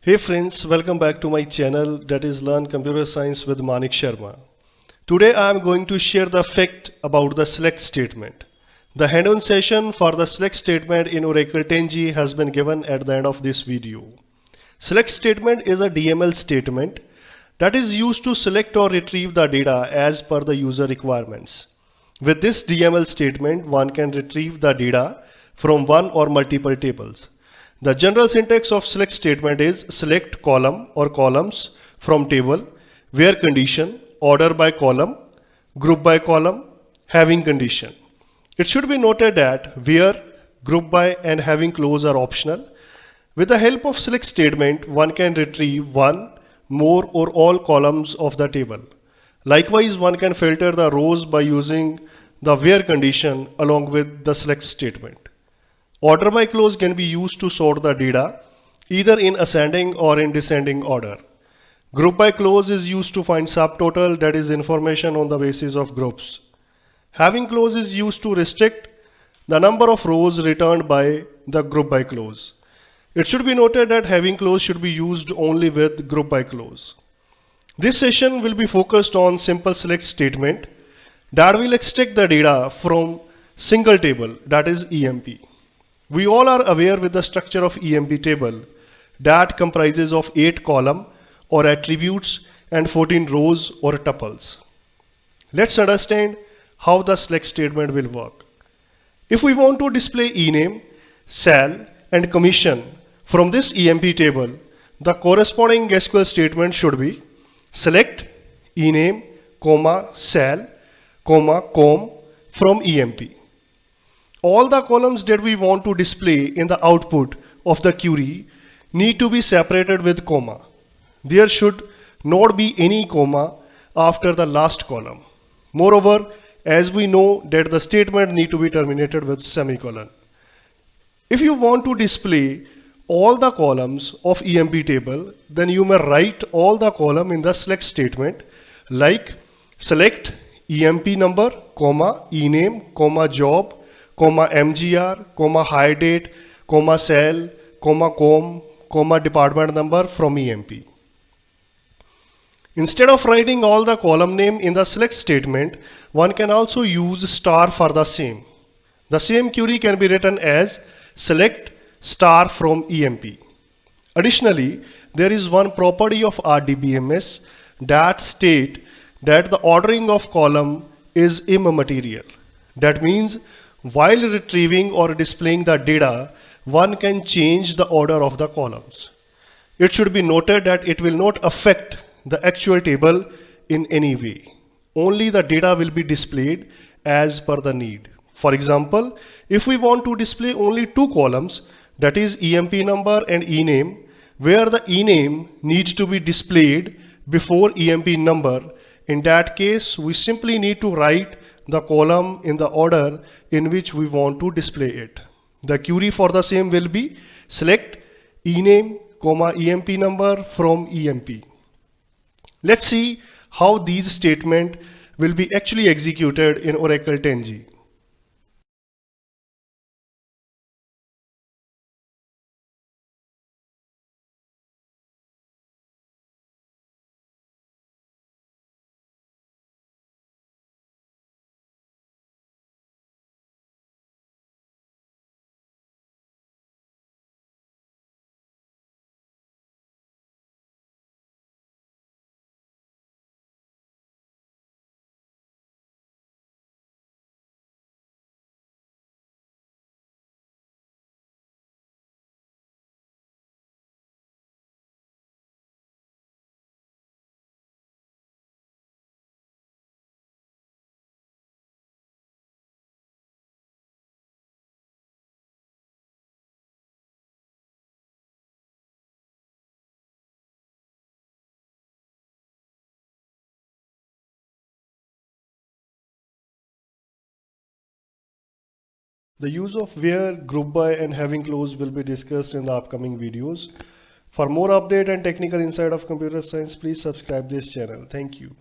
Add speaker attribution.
Speaker 1: Hey friends, welcome back to my channel that is Learn Computer Science with Manik Sharma. Today I am going to share the fact about the select statement. The hands-on session for the select statement in Oracle 10G has been given at the end of this video. Select statement is a DML statement that is used to select or retrieve the data as per the user requirements. With this DML statement, one can retrieve the data from one or multiple tables. The general syntax of select statement is select column or columns from table, where condition, order by column, group by column, having condition. It should be noted that where, group by and having clause are optional. With the help of select statement, one can retrieve one, more or all columns of the table. Likewise, one can filter the rows by using the where condition along with the select statement. Order by clause can be used to sort the data either in ascending or in descending order. Group by clause is used to find subtotal, that is information on the basis of groups. Having clause is used to restrict the number of rows returned by the group by clause. It should be noted that having clause should be used only with group by clause. This session will be focused on simple select statement that will extract the data from single table, that is EMP. We all are aware with the structure of EMP table that comprises of 8 columns or attributes and 14 rows or tuples. Let's understand how the select statement will work. If we want to display ename, sal and commission from this EMP table, the corresponding SQL statement should be select ename, sal, com from EMP. All the columns that we want to display in the output of the query need to be separated with comma. There should not be any comma after the last column. Moreover, as we know that the statement need to be terminated with semicolon. If you want to display all the columns of EMP table, then you may write all the column in the select statement like select EMP number, ename, job, mgr, hire date, cell, com, department number from EMP. Instead of writing all the column name in the select statement, one can also use star for the same. The same query can be written as select star from EMP. Additionally, there is one property of RDBMS that state that the ordering of column is immaterial. That means while retrieving or displaying the data, one can change the order of the columns. It should be noted that it will not affect the actual table in any way. Only the data will be displayed as per the need. For example, if we want to display only 2 columns, that is EMP number and ename, where the ename needs to be displayed before EMP number, in that case we simply need to write the column in the order in which we want to display it. The query for the same will be select ename, EMP number from EMP. Let's see how these statements will be actually executed in Oracle 10G. The use of where, group by and having clause will be discussed in the upcoming videos. For more update and technical insight of computer science, please subscribe this channel. Thank you.